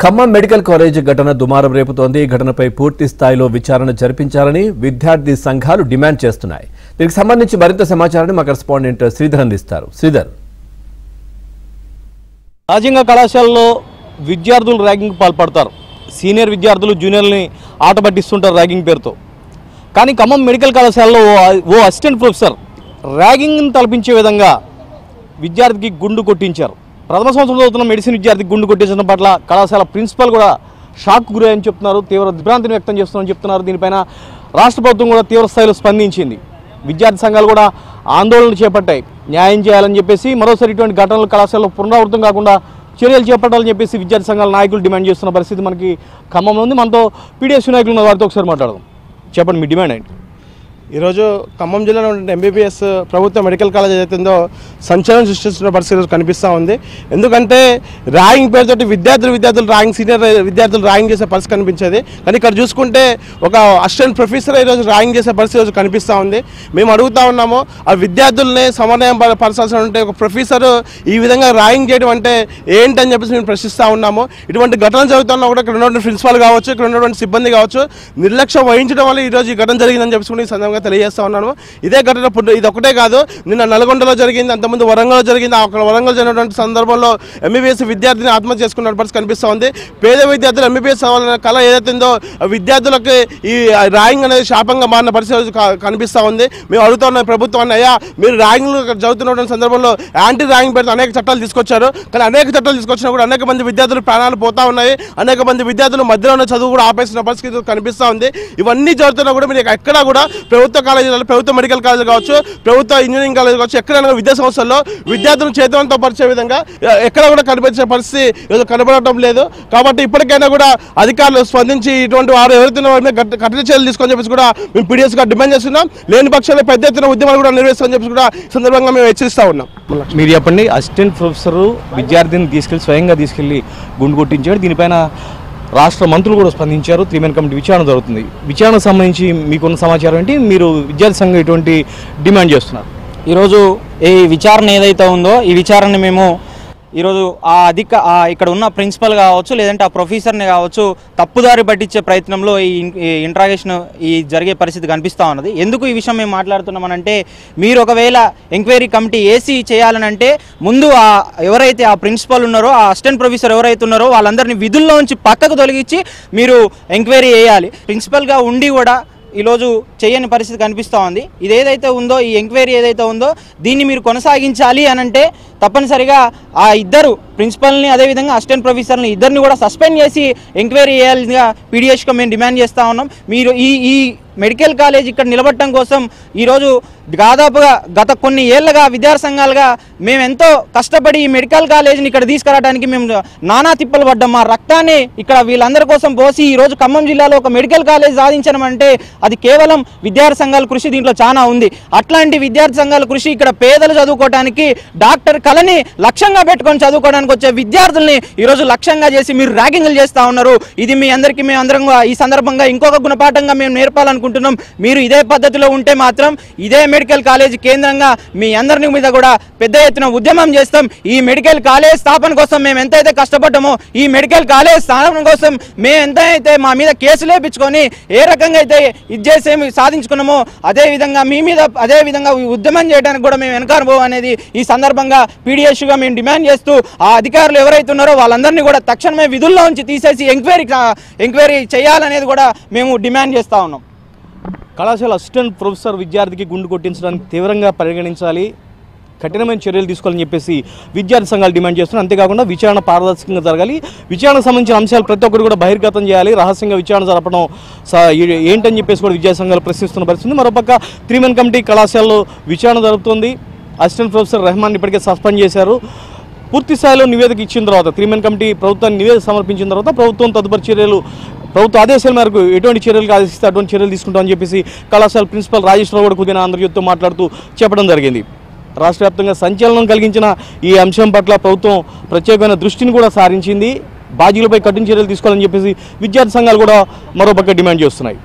Khammam medical college ఘటన దుమారం రేపుతోంది. ఈ ఘటనపై పూర్తి స్థాయిలో విచారణ జరిపించాలని విద్యార్థి సంఘాలు డిమాండ్ చేస్తున్నాయి. దీనికి సంబంధించి మరింత సమాచారాన్ని మా కరెస్పాండెంట్ శ్రీధర్ అందిస్తారు. శ్రీధర్, రాజ్యాంగ కళాశాలలో విద్యార్థులు ర్యాగింగ్ పాల్పడతారు. సీనియర్ విద్యార్థులు జూనియర్ని ఆట పట్టిస్తుంటారు ర్యాగింగ్ పేరుతో. కానీ ఖమ్మం మెడికల్ కళాశాలలో ఓ అసిస్టెంట్ ప్రొఫెసర్ ర్యాగింగ్ని తలపించే విధంగా విద్యార్థికి గుండు కొట్టించారు. ప్రథమ సంవత్సరం చదువుతున్న మెడిసిన్ విద్యార్థికి గుండు కొట్టించడం పట్ల కళాశాల ప్రిన్సిపల్ కూడా షాక్ గురని చెప్తున్నారు. తీవ్ర దిగ్భ్రాంతిని వ్యక్తం చేస్తున్నారని చెప్తున్నారు. దీనిపైన రాష్ట్ర ప్రభుత్వం కూడా తీవ్ర స్థాయిలో స్పందించింది. విద్యార్థి సంఘాలు కూడా ఆందోళనలు చేపట్టాయి. న్యాయం చేయాలని చెప్పేసి, మరోసారి ఇటువంటి ఘటనలు కళాశాలలో పునరావృతం కాకుండా చర్యలు చేపట్టాలని చెప్పేసి విద్యార్థి సంఘాల నాయకులు డిమాండ్ చేస్తున్న పరిస్థితి మనకి ఖమ్మంలో ఉంది. మనతో పీడిఎస్ నాయకులు ఉన్న వారితో ఒకసారి మాట్లాడదాం. చెప్పండి, మీ డిమాండ్ ఏంటి? ఈరోజు ఖమ్మం జిల్లాలో ఉన్న ఎంబీబీఎస్ ప్రభుత్వ మెడికల్ కాలేజ్ ఏదైతుందో సంచలనం సృష్టిస్తున్న పరిస్థితి కనిపిస్తూ ఉంది. ఎందుకంటే ర్యాగింగ్ పేరుతోటి విద్యార్థులు సీనియర్ విద్యార్థులు ర్యాగింగ్ చేసే పరిస్థితి కనిపించేది. కానీ ఇక్కడ చూసుకుంటే ఒక అసిస్టెంట్ ప్రొఫెసర్ ఈరోజు ర్యాగింగ్ చేసే పరిస్థితి ఈరోజు కనిపిస్తూ ఉంది. మేము అడుగుతా ఉన్నాము, ఆ విద్యార్థుల్ని సమన్వయం పరచాల్సిన ఉంటే ఒక ప్రొఫెసర్ ఈ విధంగా ర్యాగింగ్ చేయడం అంటే ఏంటని చెప్పేసి మేము ప్రశ్నిస్తూ ఉన్నాము. ఇటువంటి ఘటనలు జరుగుతున్నా కూడా ఇక్కడ ఉన్నటువంటి ప్రిన్సిపాల్ కావచ్చు, ఇక్కడ ఉన్నటువంటి సిబ్బంది కావచ్చు, నిర్లక్ష్యం వహించడం వల్ల ఈరోజు ఈ ఘటన జరిగిందని చెప్పేసి ఈ సందర్భంగా తెలియజేస్తా ఉన్నాను. ఇదే ఘటన ఇది ఒకటే కాదు, నిన్న నల్గొండలో జరిగింది, అంతకుముందు వరంగల్లో జరిగింది. అక్కడ వరంగల్ జరిగినటువంటి సందర్భంలో ఎంబీబీఎస్ విద్యార్థిని ఆత్మహత్య చేసుకున్న పరిస్థితి కనిపిస్తూ ఉంది. పేద విద్యార్థులు ఎంబీబీఎస్ అవ్వాలనే కళ ఏదైతుందో విద్యార్థులకు ఈ ర్యాగింగ్ అనేది శాపంగా మారిన పరిస్థితి కనిపిస్తూ ఉంది. మేము అడుగుతా ఉన్నాం ప్రభుత్వాన్ని, అయ్యా మీరు ర్యాగింగ్లు చదువుతున్న సందర్భంలో యాంటీ ర్యాగింగ్ పెడితే అనేక చట్టాలు తీసుకొచ్చారు. కానీ అనేక చట్టాలు తీసుకొచ్చినా కూడా అనేక మంది విద్యార్థులు ప్రాణాలు పోతా ఉన్నాయి. అనేక మంది విద్యార్థులు మధ్యలో చదువు కూడా ఆపేసిన పరిస్థితి కనిపిస్తూ ఉంది. ఇవన్నీ జరుగుతున్నా కూడా మీరు ఎక్కడా కూడా ప్రభుత్వ కాలేజీలలో, ప్రభుత్వ మెడికల్ కాలేజీలు కావచ్చు, ప్రభుత్వ ఇంజనీరింగ్ కాలేజీ కావచ్చు, ఎక్కడైనా విద్యా సంస్థల్లో విద్యార్థులను చేతులతో పరిచే విధంగా ఎక్కడ కూడా కనిపించే పరిస్థితి కనబడటం లేదు. కాబట్టి ఇప్పటికైనా కూడా అధికారులు స్పందించి ఇటువంటి వారు ఎవరైతే కఠిన చర్యలు తీసుకొని చెప్పేసి కూడా మేము పీడిఎస్గా డిమాండ్ చేస్తున్నాం. లేని పక్షాలు పెద్ద ఎత్తున ఉద్యమాలు కూడా నిర్వహిస్తామని చెప్పేసి కూడా సందర్భంగా మేము హెచ్చరిస్తూ ఉన్నాం. మీరు చెప్పండి, అసిస్టెంట్ ప్రొఫెసర్ విద్యార్థిని స్వయంగా తీసుకెళ్లి గుండు కొట్టించాడు. దీనిపైన రాష్ట్ర మంత్రులు కూడా స్పందించారు. 3 కమిటీ విచారణ జరుగుతుంది. విచారణకు సంబంధించి మీకున్న సమాచారం ఏంటి? మీరు విద్యార్థి సంఘం ఎటువంటి డిమాండ్ చేస్తున్నారు? ఈరోజు ఈ విచారణ ఏదైతే ఉందో ఈ విచారణ మేము ఈరోజు ఇక్కడ ఉన్న ప్రిన్సిపల్ కావచ్చు, లేదంటే ఆ ప్రొఫెసర్ని కావచ్చు తప్పుదారి పట్టించే ప్రయత్నంలో ఈ ఇంట్రాగేషన్ జరిగే పరిస్థితి కనిపిస్తూ ఉన్నది. ఎందుకు ఈ విషయం మేము మాట్లాడుతున్నామనంటే, మీరు ఒకవేళ ఎంక్వైరీ కమిటీ ఏసీ చేయాలనంటే ముందు ఎవరైతే ఆ ప్రిన్సిపల్ ఉన్నారో, ఆ అసిస్టెంట్ ప్రొఫెసర్ ఎవరైతే ఉన్నారో వాళ్ళందరినీ విధుల్లోంచి పక్కకు తొలగించి మీరు ఎంక్వైరీ చేయాలి. ప్రిన్సిపల్గా ఉండి కూడా ఈరోజు చేయని పరిస్థితి కనిపిస్తూ ఉంది. ఇదేదైతే ఉందో, ఈ ఎంక్వైరీ ఏదైతే ఉందో దీన్ని మీరు కొనసాగించాలి అనంటే తప్పనిసరిగా ఆ ఇద్దరు ప్రిన్సిపల్ని, అదేవిధంగా అసిస్టెంట్ ప్రొఫెసర్ని ఇద్దరిని కూడా సస్పెండ్ చేసి ఎంక్వైరీ చేయాలిగా పీడిఎస్గా మేము డిమాండ్ చేస్తూ ఉన్నాం. మీరు ఈ మెడికల్ కాలేజ్ ఇక్కడ నిలబడటం కోసం ఈరోజు దాదాపుగా గత కొన్ని ఏళ్లుగా విద్యార్థి సంఘాలుగా మేము ఎంతో కష్టపడి ఈ మెడికల్ కాలేజీని ఇక్కడ తీసుకురావడానికి మేము నానా తిప్పలు పడ్డాం. మా రక్తాన్ని ఇక్కడ వీళ్ళందరి కోసం పోసి ఈరోజు ఖమ్మం జిల్లాలో ఒక మెడికల్ కాలేజ్ సాధించడం అంటే అది కేవలం విద్యార్థి సంఘాల కృషి దీంట్లో చాలా ఉంది. అట్లాంటి విద్యార్థి సంఘాల కృషి ఇక్కడ పేదలు చదువుకోవడానికి, డాక్టర్ కళని లక్ష్యంగా పెట్టుకొని చదువుకోవడానికి వచ్చే విద్యార్థుల్ని ఈరోజు లక్ష్యంగా చేసి మీరు ర్యాగింగ్లు చేస్తూ ఉన్నారు. ఇది మీ అందరికీ మేము అందరం ఈ సందర్భంగా ఇంకొక గుణపాఠంగా మేము నేర్పాలనుకుంటున్నాం. మీరు ఇదే పద్ధతిలో ఉంటే మాత్రం ఇదే మెడికల్ కాలేజ్ కేంద్రంగా మీ అందరి మీద కూడా పెద్ద ఎత్తున ఉద్యమం చేస్తాం. ఈ మెడికల్ కాలేజ్ స్థాపన కోసం మేము ఎంతైతే కష్టపడ్డామో, ఈ మెడికల్ కాలేజ్ స్థాపన కోసం మేము ఎంతైతే మా మీద కేసులు వేయించుకొని ఏ రకంగా అయితే ఇది చేసి సాధించుకున్నామో అదేవిధంగా మీ మీద అదేవిధంగా ఉద్యమం చేయడానికి కూడా మేము వెనకారబో అనేది ఈ సందర్భంగా పీడిఎస్గా మేము డిమాండ్ చేస్తూ ఆ అధికారులు ఎవరైతే ఉన్నారో వాళ్ళందరినీ కూడా తక్షణమే విధుల్లో ఉంచి తీసేసి ఎంక్వైరీ చేయాలనేది కూడా మేము డిమాండ్ చేస్తూ ఉన్నాం. కళాశాల అసిస్టెంట్ ప్రొఫెసర్ విద్యార్థికి గుండు కొట్టించడానికి తీవ్రంగా పరిగణించాలి, కఠినమైన చర్యలు తీసుకోవాలని చెప్పేసి విద్యార్థి సంఘాలు డిమాండ్ చేస్తున్నారు. అంతేకాకుండా విచారణ పారదర్శకంగా జరగాలి. విచారణకు సంబంధించిన అంశాలు ప్రతి ఒక్కరు కూడా బహిర్గతం చేయాలి. రహస్యంగా విచారణ జరపడం ఏంటని చెప్పేసి కూడా విద్యార్థి సంఘాలు ప్రశ్నిస్తున్న పరిస్థితి. మరోపక్క 3 కమిటీ కళాశాలలో విచారణ జరుగుతుంది. అసిస్టెంట్ ప్రొఫెసర్ రెహమాన్ ఇప్పటికే సస్పెండ్ చేశారు. పూర్తి స్థాయిలో నివేదిక ఇచ్చిన తర్వాత 3 కమిటీ ప్రభుత్వాన్ని నివేదిక సమర్పించిన తర్వాత ప్రభుత్వం తదుపరి చర్యలు, ప్రభుత్వ ఆదేశాల మేరకు ఎటువంటి చర్యలు ఆదేశిస్తే అటువంటి చర్యలు తీసుకుంటామని చెప్పేసి కళాశాల ప్రిన్సిపల్ రాజేశ్వరరావు కూడా కొద్దిగా ఆంధ్రజ్యోతితో మాట్లాడుతూ చెప్పడం జరిగింది. రాష్ట్ర వ్యాప్తంగా సంచలనం కలిగించిన ఈ అంశం పట్ల ప్రభుత్వం ప్రత్యేకమైన దృష్టిని కూడా సారించింది. బాధ్యులపై కఠిన చర్యలు తీసుకోవాలని చెప్పేసి విద్యార్థి సంఘాలు కూడా మరోపక్క డిమాండ్ చేస్తున్నాయి.